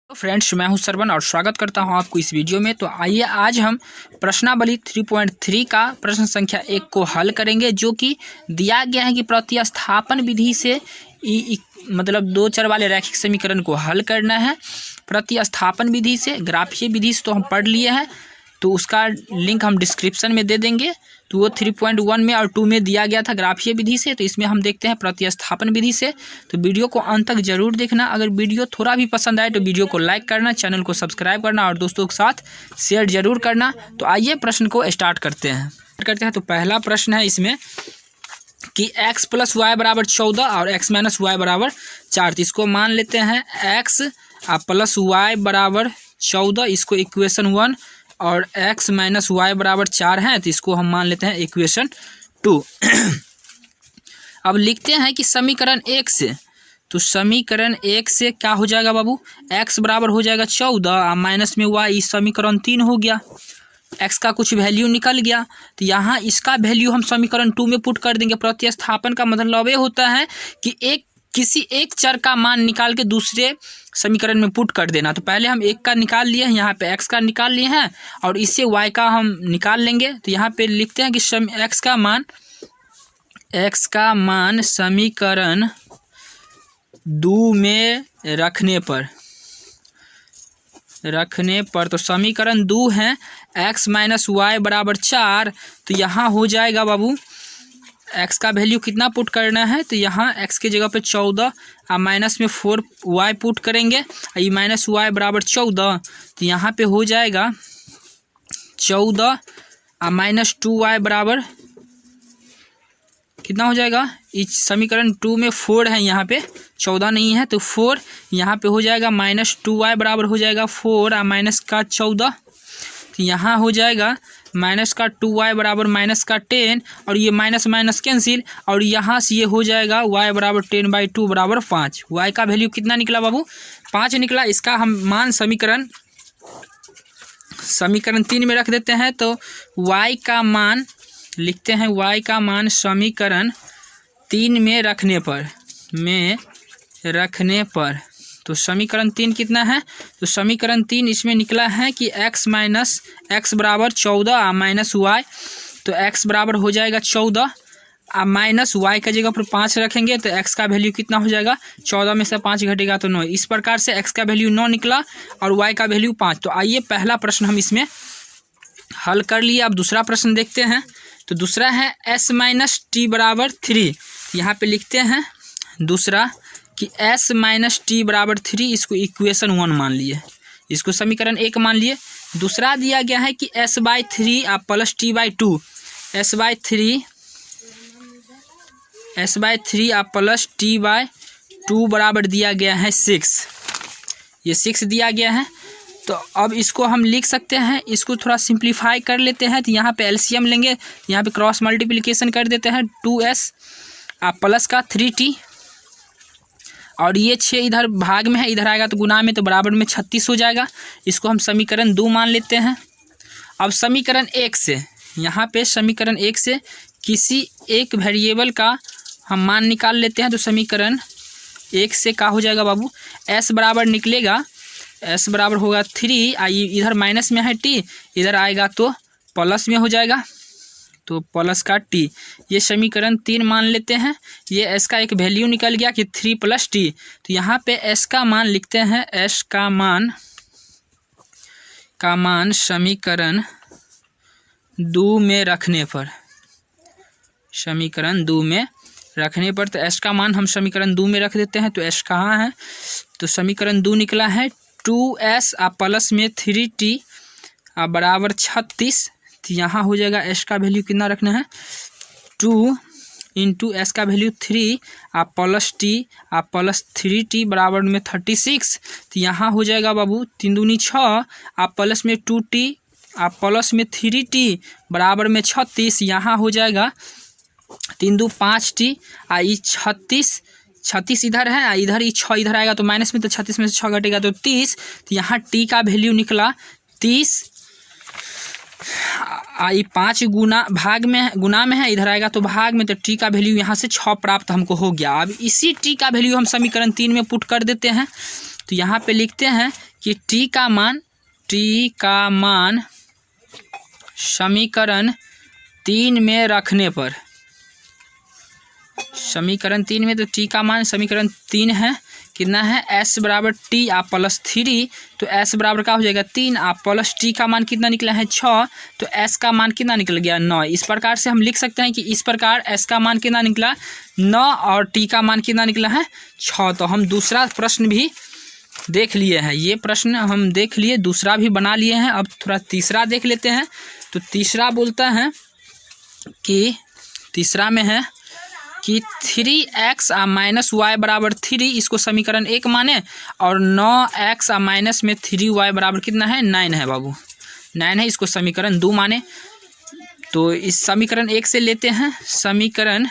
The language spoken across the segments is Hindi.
तो फ्रेंड्स, मैं हूं सरवन और स्वागत करता हूं आपको इस वीडियो में। तो आइए आज हम प्रश्नावली 3.3 का प्रश्न संख्या 1 को हल करेंगे, जो कि दिया गया है कि प्रतिस्थापन विधि से मतलब दो चर वाले रैखिक समीकरण को हल करना है। प्रतिस्थापन विधि से, ग्राफीय विधि से तो हम पढ़ लिए हैं, तो उसका लिंक हम डिस्क्रिप्शन में दे देंगे। तो वो 3.1 में और 2 में दिया गया था ग्राफीय विधि से। तो इसमें हम देखते हैं प्रतिस्थापन विधि से। तो वीडियो को अंत तक जरूर देखना। अगर वीडियो थोड़ा भी पसंद आए तो वीडियो को लाइक करना, चैनल को सब्सक्राइब करना और दोस्तों के साथ शेयर जरूर करना। तो आइए प्रश्न को स्टार्ट करते हैं। तो पहला प्रश्न है इसमें कि x + y = 14 और x - y = 4। तो इसको मान लेते हैं x + y = 14, इसको इक्वेशन 1, और x - y = 4 है, तो इसको हम मान लेते हैं इक्वेशन 2। अब लिखते हैं कि समीकरण 1 से, तो समीकरण 1 से क्या हो जाएगा बाबू, x बराबर हो जाएगा 14 और माइनस में y, समीकरण 3 हो गया। x का कुछ वैल्यू निकल गया, तो यहाँ इसका वैल्यू हम समीकरण 2 में पुट कर देंगे। प्रतिस्थापन का मतलब ये होता है कि किसी एक चर का मान निकाल के दूसरे समीकरण में पुट कर देना। तो पहले हम एक का निकाल लिए हैं, यहाँ पे x का निकाल लिए हैं, और इससे y का हम निकाल लेंगे। तो यहाँ पे लिखते हैं कि x का मान समीकरण 2 में रखने पर तो समीकरण 2 है x - y = 4। तो यहाँ हो जाएगा बाबू, x का वैल्यू कितना पुट करना है, तो यहाँ x के जगह पे 14 और माइनस में 4 y पुट करेंगे, ये -y = 14। तो यहाँ पे हो जाएगा 14 और -2y बराबर कितना हो जाएगा, इस समीकरण 2 में 4 है, यहाँ पे 14 नहीं है, तो 4 यहाँ पे हो जाएगा, -2y बराबर हो जाएगा 4 और माइनस का 14। तो यहाँ हो जाएगा माइनस का 2y बराबर माइनस का 10, और ये माइनस माइनस कैंसिल, और यहाँ से ये हो जाएगा y बराबर 10/2 बराबर 5। y का वैल्यू कितना निकला बाबू, 5 निकला। इसका हम मान समीकरण 3 में रख देते हैं। तो y का मान लिखते हैं, y का मान समीकरण 3 में रखने पर तो समीकरण 3 कितना है, तो समीकरण 3 इसमें निकला है कि x बराबर 14 और माइनस y। तो x बराबर हो जाएगा 14 और माइनस y का जगह पर 5 रखेंगे, तो x का वैल्यू कितना हो जाएगा, 14 में से 5 घटेगा तो 9। इस प्रकार से x का वैल्यू 9 निकला और y का वैल्यू 5। तो आइए पहला प्रश्न हम इसमें हल कर लिए। अब दूसरा प्रश्न देखते हैं। तो दूसरा है s - t = 3। यहाँ पे लिखते हैं दूसरा कि s - t = 3, इसको इक्वेशन 1 मान लिए, इसको समीकरण 1 मान लिए। दूसरा दिया गया है कि s/3 + t/2, s/3 + t/2 बराबर दिया गया है 6, ये 6 दिया गया है। तो अब इसको हम लिख सकते हैं, इसको थोड़ा सिंप्लीफाई कर लेते हैं। तो यहाँ पे एलसीएम लेंगे, यहाँ पे क्रॉस मल्टीप्लिकेशन कर देते हैं, 2s प्लस का 3t, और ये 6 इधर भाग में है, इधर आएगा तो गुना में, तो बराबर में 36 हो जाएगा। इसको हम समीकरण 2 मान लेते हैं। अब समीकरण 1 से, यहाँ पे समीकरण 1 से किसी एक वेरिएबल का हम मान निकाल लेते हैं। तो समीकरण 1 से क्या हो जाएगा बाबू, s बराबर निकलेगा, s बराबर होगा 3, इधर माइनस में है t, इधर आएगा तो प्लस में हो जाएगा, तो प्लस का t। ये समीकरण 3 मान लेते हैं। ये s का एक वैल्यू निकल गया कि 3 + t। तो यहाँ पे s का मान लिखते हैं, s का मान समीकरण 2 में रखने पर, तो s का मान हम समीकरण 2 में रख देते हैं। तो s कहाँ है, तो समीकरण 2 निकला है 2s प्लस में 3t बराबर 36। तो यहाँ हो जाएगा s का वैल्यू कितना रखना है, 2 × s का value 3 plus t plus 3t बराबर में 36। तो यहाँ हो जाएगा बाबू 3 दूनी 6 प्लस में 2t प्लस में 3t बराबर में 36। यहाँ हो जाएगा 3 दूनी 5t, ये 36 इधर है, इधर ही 6 इधर आएगा तो माइनस में, तो 36 में से 6 घटेगा तो 30। तो यहाँ t का वैल्यू निकला 30, ये 5 गुना में है, इधर आएगा तो भाग में, तो t का वैल्यू यहाँ से 6 प्राप्त हमको हो गया। अब इसी t का वैल्यू हम समीकरण 3 में पुट कर देते हैं। तो यहाँ पे लिखते हैं कि टी का मान समीकरण 3 में रखने पर, समीकरण 3 में, तो टी का मान समीकरण 3 है, कितना है, s बराबर टी आप प्लस 3, तो s बराबर क्या हो जाएगा 3, आप प्लस टी का मान कितना निकला है 6, तो s का मान कितना निकल गया 9। इस प्रकार से हम लिख सकते हैं कि इस प्रकार s का मान कितना निकला 9 और t का मान कितना निकला है 6। तो हम दूसरा प्रश्न भी देख लिए हैं, ये प्रश्न हम देख लिए, दूसरा भी बना लिए हैं। अब थोड़ा तीसरा देख लेते हैं। तो तीसरा बोलता है कि तीसरा में है कि 3x माइनस वाई बराबर 3, इसको समीकरण 1 माने, और 9x माइनस में 3y बराबर कितना है 9 है बाबू, 9 है, इसको समीकरण 2 माने। तो इस समीकरण 1 से लेते हैं, समीकरण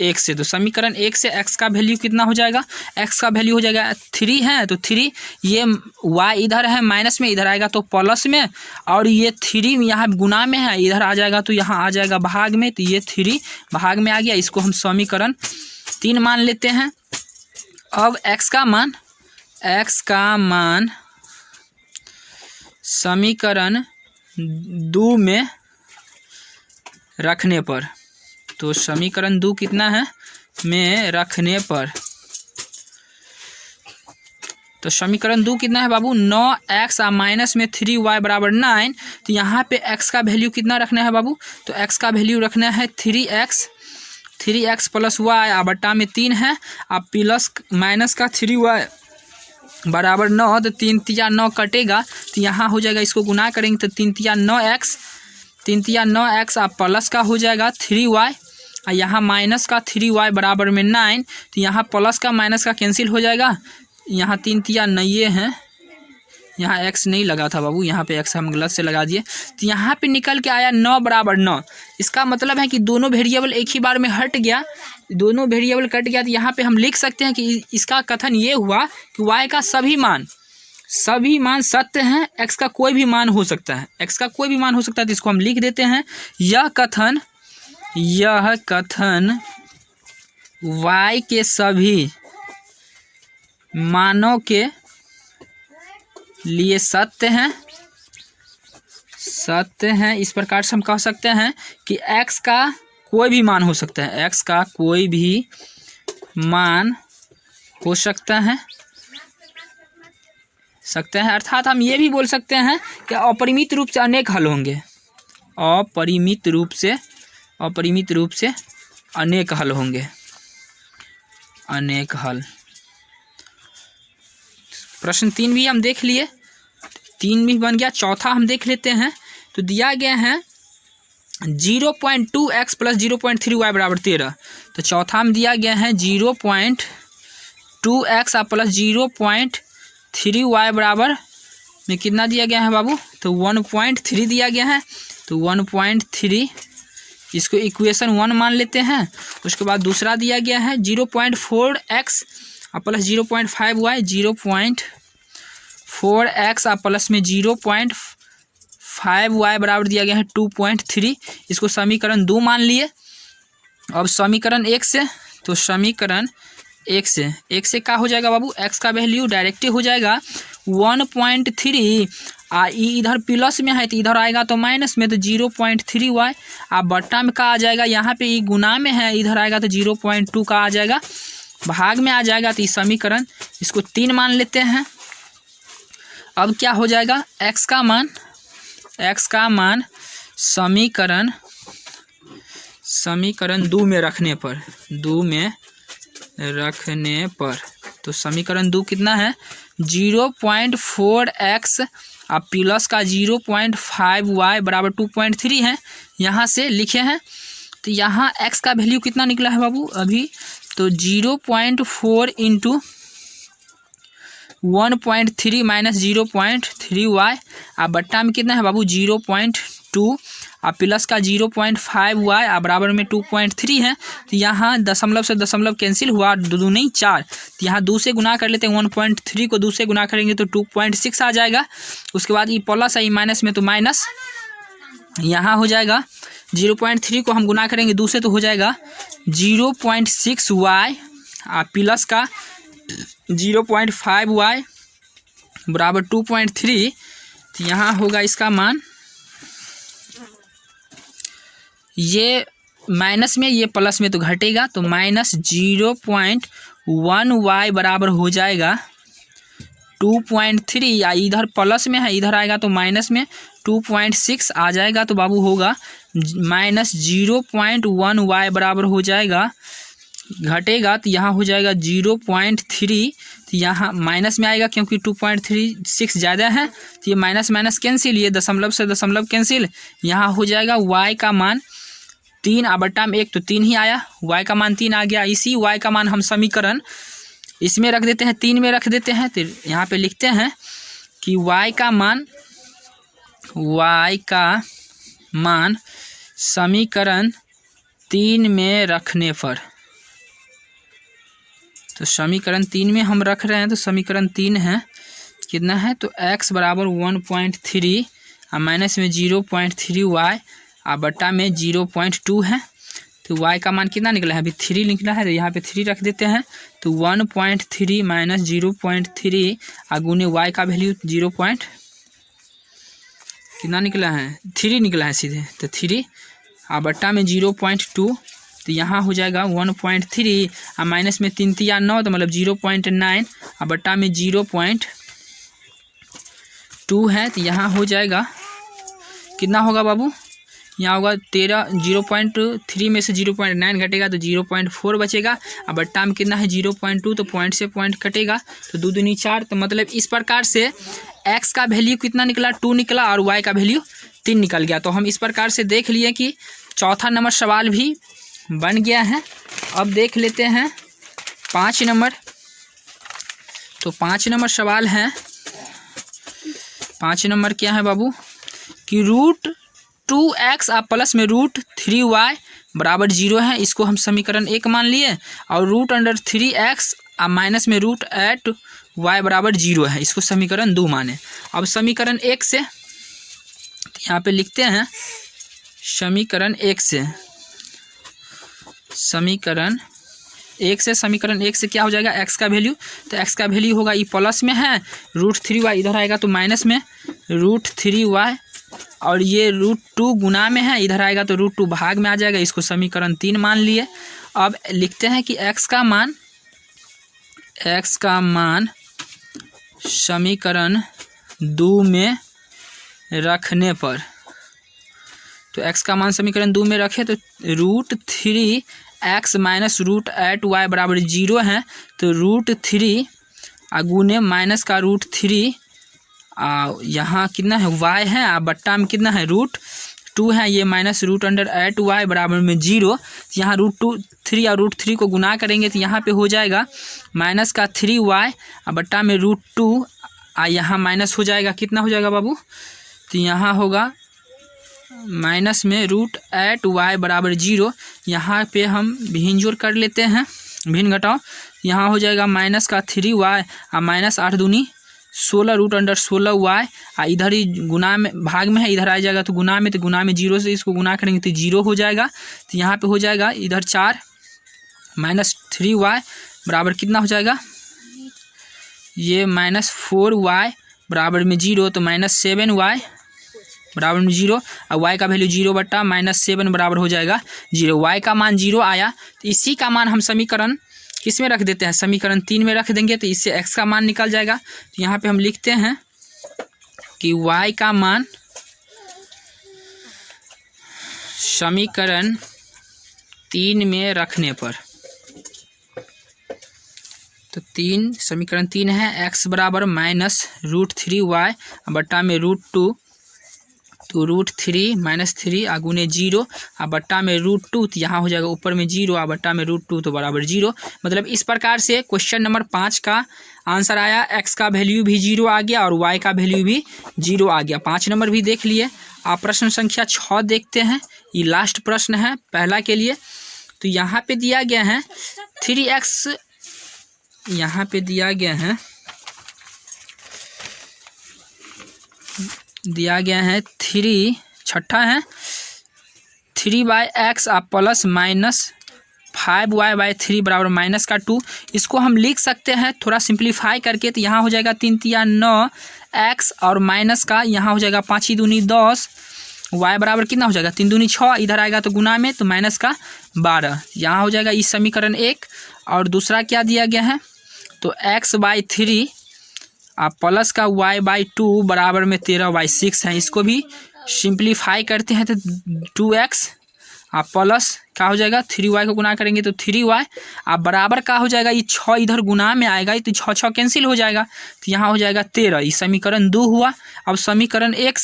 1 से, तो समीकरण 1 से x का वैल्यू कितना हो जाएगा, x का वैल्यू हो जाएगा 3 है, तो 3, ये y इधर है माइनस में, इधर आएगा तो प्लस में, और ये 3 यहाँ गुना में है, इधर आ जाएगा तो यहाँ आ जाएगा भाग में, तो ये 3 भाग में आ गया, इसको हम समीकरण 3 मान लेते हैं। अब x का मान समीकरण 2 में रखने पर, तो समीकरण 2 कितना है में रखने पर, तो समीकरण 2 कितना है बाबू 9x माइनस में 3y बराबर 9। तो यहाँ पे x का वैल्यू कितना रखना है बाबू, तो x का वैल्यू रखना है 3x प्लस y बट्टा में 3 है, अब प्लस माइनस का 3y बराबर 9, तो 3 तिया 9 कटेगा, तो यहाँ हो जाएगा, इसको गुना करेंगे तो 3 तिया 9x आप प्लस का हो जाएगा 3y, और यहाँ माइनस का 3y बराबर में 9, तो यहाँ प्लस का माइनस का कैंसिल हो जाएगा, यहाँ 3 तिया 9 हैं, यहाँ x नहीं लगा था बाबू, यहाँ पे x हम गलत से लगा दिए, तो यहाँ पे निकल के आया 9 बराबर 9। इसका मतलब है कि दोनों वेरिएबल एक ही बार में हट गया, दोनों वेरिएबल कट गया, तो यहाँ पे हम लिख सकते हैं कि इसका कथन ये हुआ कि y का सभी मान सत्य हैं, x का कोई भी मान हो सकता है, x का कोई भी मान हो सकता है। तो इसको हम लिख देते हैं, यह कथन y के सभी मानों के लिए सत्य हैं। इस प्रकार से हम कह सकते हैं कि x का कोई भी मान हो सकता है, x का कोई भी मान हो सकता है, अर्थात हम ये भी बोल सकते हैं कि अपरिमित रूप से अनेक हल होंगे, अपरिमित रूप से अनेक हल होंगे, अनेक हल। प्रश्न 3 भी हम देख लिए, 3 भी बन गया। चौथा हम देख लेते हैं। तो दिया गया है 0.2x प्लस 0.3y बराबर 13। तो चौथा में दिया गया है 0.2x प्लस 0.3y बराबर में कितना दिया गया है बाबू, तो 1.3 दिया गया है। तो 1.3 इसको इक्वेशन 1 मान लेते हैं। उसके बाद दूसरा दिया गया है 0.4x plus 0.5y, 0.4x plus में 0.5y बराबर दिया गया है 2.3। इसको समीकरण 2 मान लिए। अब समीकरण 1 से, तो समीकरण 1 से क्या हो जाएगा बाबू, x का वैल्यू डायरेक्ट हो जाएगा 1.3, इधर प्लस में है तो इधर आएगा तो माइनस में, तो 0.3y। आप बट्टा में का आ जाएगा, यहाँ पे गुना में है, इधर आएगा तो 0.2 का आ जाएगा, भाग में आ जाएगा। तो इस समीकरण इसको 3 मान लेते हैं। अब क्या हो जाएगा, x का मान समीकरण 2 में रखने पर, तो समीकरण 2 कितना है 0.4x प्लस का 0.5y बराबर 2.3 है, यहाँ से लिखे हैं। तो यहाँ x का वैल्यू कितना निकला है बाबू अभी, तो 0.4 इंटू 1.3 माइनस 0.3y, बट्टा में कितना है बाबू 0.2 प्लस का 0.5y बराबर में 2.3 है। तो यहाँ दशमलव से दशमलव कैंसिल हुआ, 2 नहीं 4, तो यहाँ 2 से गुना कर लेते हैं, 1.3 को 2 से गुना करेंगे तो 2.6 आ जाएगा। उसके बाद ये प्लस है, माइनस में तो माइनस यहाँ हो जाएगा। 0.3 को हम गुना करेंगे 2 से तो हो जाएगा 0.6y प्लस का 0.5y बराबर 2.3, तो यहाँ होगा इसका मान, ये माइनस में ये प्लस में तो घटेगा, तो -0.1y बराबर हो जाएगा 2.3, या इधर प्लस में है इधर आएगा तो माइनस में 2.6 आ जाएगा, तो बाबू होगा -0.1y बराबर हो जाएगा, घटेगा तो यहाँ हो जाएगा 0.3, तो यहाँ माइनस में आएगा क्योंकि 2.36 ज़्यादा है, तो ये माइनस माइनस कैंसिल, ये दशमलव से दशमलव कैंसिल, यहाँ हो जाएगा y का मान 3 बटा में 1 तो 3 ही आया, y का मान 3 आ गया। इसी y का मान हम समीकरण इसमें रख देते हैं, 3 में रख देते हैं, तो यहाँ पे लिखते हैं कि y का मान समीकरण 3 में रखने पर, तो समीकरण 3 में हम रख रहे हैं, तो समीकरण 3 है कितना है, तो x बराबर 1.3 और माइनस में 0.3y और बटा में 0.2 है, तो y का मान कितना निकला है, अभी 3 निकला है, तो यहाँ पे 3 रख देते हैं, तो 1.3 माइनस 0.3 और गुने y का वैल्यू कितना निकला है, 3 निकला है सीधे, तो 3 और बटा में 0.2, तो यहाँ हो जाएगा 1.3 और माइनस में 3 3 9, तो मतलब 0.9 और बटा में 0.2 है, तो यहाँ हो जाएगा कितना होगा बाबू, यहाँ होगा 13, 0.3 में से 0.9 घटेगा तो 0.4 बचेगा, और बट्टा में कितना है 0.2, तो पॉइंट से पॉइंट कटेगा, तो 2 दूनी 4, तो मतलब इस प्रकार से x का वैल्यू कितना निकला, 2 निकला, और y का वैल्यू 3 निकल गया। तो हम इस प्रकार से देख लिए कि चौथा नंबर सवाल भी बन गया है। अब देख लेते हैं 5 नंबर, तो 5 नंबर सवाल है, 5 नंबर क्या है बाबू कि √2x और प्लस में √3y बराबर 0 है, इसको हम समीकरण 1 मान लिए, और √3x और माइनस में √8y बराबर 0 है, इसको समीकरण 2 माने। अब समीकरण 1 से यहाँ पे लिखते हैं, समीकरण 1 से समीकरण 1 से क्या हो जाएगा, x का वैल्यू, तो x का वैल्यू होगा, ये प्लस में है, √3y इधर आएगा तो माइनस में √3y, और ये √2 गुना में है, इधर आएगा तो √2 भाग में आ जाएगा, इसको समीकरण 3 मान लिए। अब लिखते हैं कि x का मान समीकरण 2 में रखने पर, तो x का मान समीकरण 2 में रखे तो √3x माइनस √8y बराबर 0 है, तो √3 गुने माइनस का √3, यहाँ कितना है y है, और बट्टा में कितना है √2 है, ये माइनस √8y बराबर में 0, यहाँ √3 और √3 को गुना करेंगे तो यहाँ पे हो जाएगा माइनस का 3y और बट्टा में √2, यहाँ माइनस हो जाएगा, कितना हो जाएगा बाबू, तो यहाँ होगा माइनस में √8y बराबर 0, यहाँ पे हम भिन्न जोड़ कर लेते हैं, भिन्न घटाओ, यहाँ हो जाएगा माइनस का 3y और माइनस 8 दूनी 16 √16y, इधर ही गुना में भाग में है, इधर आ जाएगा तो गुना में, तो गुना में 0 से इसको गुना करेंगे तो 0 हो जाएगा, तो यहाँ पे हो जाएगा इधर 4 माइनस 3y बराबर कितना हो जाएगा, ये माइनस 4y बराबर में 0, तो माइनस 7y बराबर में 0, और y का वैल्यू 0 बट्टा -7 बराबर हो जाएगा 0। y का मान 0 आया, तो इसी का मान हम समीकरण किस में रख देते हैं, समीकरण 3 में रख देंगे, तो इससे x का मान निकल जाएगा। तो यहाँ पे हम लिखते हैं कि y का मान समीकरण 3 में रखने पर, तो समीकरण 3 है, x बराबर माइनस √3y बट्टा में √2, तो √3 माइनस 3 गुने 0 बट्टा में √2, तो यहाँ हो जाएगा ऊपर में 0 बट्टा में √2 तो बराबर 0। मतलब इस प्रकार से क्वेश्चन नंबर 5 का आंसर आया, x का वैल्यू भी 0 आ गया और y का वैल्यू भी 0 आ गया। 5 नंबर भी देख लिए। आप प्रश्न संख्या 6 देखते हैं, ये लास्ट प्रश्न है पहला के लिए। तो यहाँ पे दिया गया है 3x, यहाँ पे दिया गया है 3 छठा है 3/x प्लस माइनस 5y/3 बराबर माइनस का 2। इसको हम लिख सकते हैं थोड़ा सिंप्लीफाई करके। तो यहाँ हो जाएगा 3 तिया 9 x और माइनस का यहाँ हो जाएगा 5 दूनी 10, y बराबर कितना हो जाएगा 3 दूनी 6, इधर आएगा तो गुना में तो माइनस का 12। यहाँ हो जाएगा इस समीकरण 1। और दूसरा क्या दिया गया है तो x/3 आप प्लस का y/2 बराबर में 13/6 है। इसको भी सिंप्लीफाई करते हैं तो 2x आप प्लस क्या हो जाएगा 3y को गुना करेंगे तो 3y आप बराबर का हो जाएगा ये 6 इधर गुना में आएगा तो 6 कैंसिल हो जाएगा तो यहाँ हो जाएगा 13। ये समीकरण 2 हुआ। अब समीकरण 1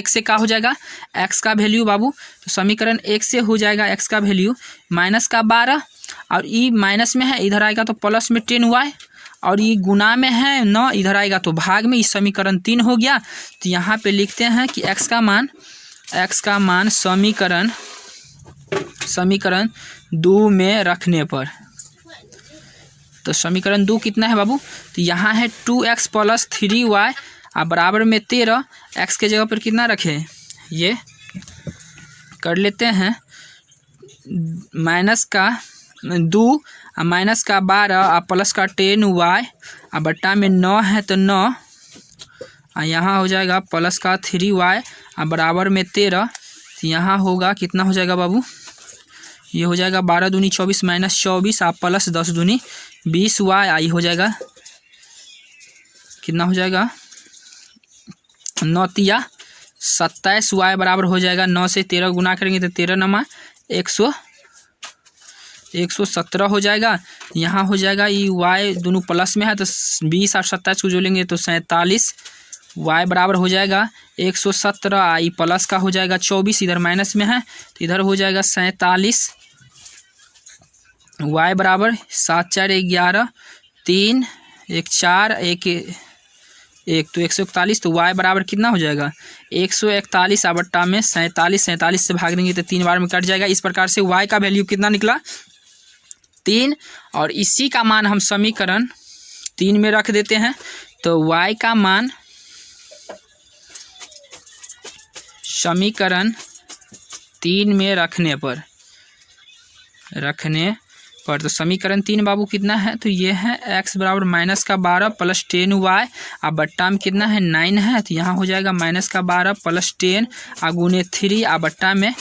से क्या हो जाएगा x का वैल्यू बाबू, तो समीकरण 1 से हो जाएगा x का वैल्यू माइनस का 12 और ये माइनस में है इधर आएगा तो प्लस में 10y और ये गुना में है 9 इधर आएगा तो भाग में। इस समीकरण 3 हो गया। तो यहाँ पे लिखते हैं कि x का मान समीकरण 2 में रखने पर, तो समीकरण 2 कितना है बाबू, तो यहाँ है 2x प्लस 3y आप बराबर में 13। x के जगह पर कितना रखें ये कर लेते हैं माइनस का 2 और माइनस का 12 और प्लस का 10y और बट्टा में 9 है तो 9 और यहाँ हो जाएगा प्लस का 3y और बराबर में 13। तो यहाँ होगा कितना हो जाएगा बाबू, ये हो जाएगा 12 दूनी 24 माइनस 24 आप प्लस 10 दूनी 20y आई हो जाएगा कितना हो जाएगा 9 तिया 27y बराबर हो जाएगा 9 से 13 गुना करेंगे तो 13 नमा 117 हो जाएगा। यहाँ हो जाएगा ये y दोनों प्लस में है तो 20 और 27 को जोड़ेंगे तो 47 y बराबर हो जाएगा 117 आई प्लस का हो जाएगा 24 इधर माइनस में है तो इधर हो जाएगा 47 y बराबर 7 4 11 3 1 4 1 तो 141। तो y बराबर कितना हो जाएगा 141 बट्टा में 47 से भाग देंगे तो 3 बार में कट जाएगा। इस प्रकार से y का वैल्यू कितना निकला 3 और इसी का मान हम समीकरण 3 में रख देते हैं। तो y का मान समीकरण 3 में रखने पर तो समीकरण 3 बाबू कितना है तो ये है x बराबर माइनस का 12 प्लस 10y अब बट्टा में कितना है 9 है तो यहाँ हो जाएगा माइनस का 12 प्लस 10 और गुने 3 और बट्टा में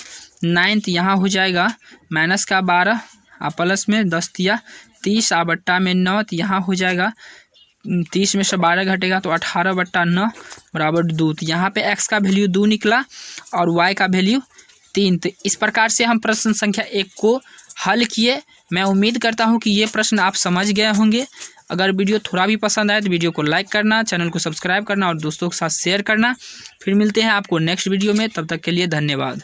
9 तो यहाँ हो जाएगा माइनस का 12 और प्लस में 10 तिया 30 और बट्टा में 9 तो यहाँ हो जाएगा 30 में से 12 घटेगा तो 18 बट्टा 9 बराबर 2। तो यहाँ पे x का वैल्यू 2 निकला और y का वैल्यू 3। तो इस प्रकार से हम प्रश्न संख्या 1 को हल किए। मैं उम्मीद करता हूँ कि ये प्रश्न आप समझ गए होंगे। अगर वीडियो थोड़ा भी पसंद आए तो वीडियो को लाइक करना, चैनल को सब्सक्राइब करना और दोस्तों के साथ शेयर करना। फिर मिलते हैं आपको नेक्स्ट वीडियो में, तब तक के लिए धन्यवाद।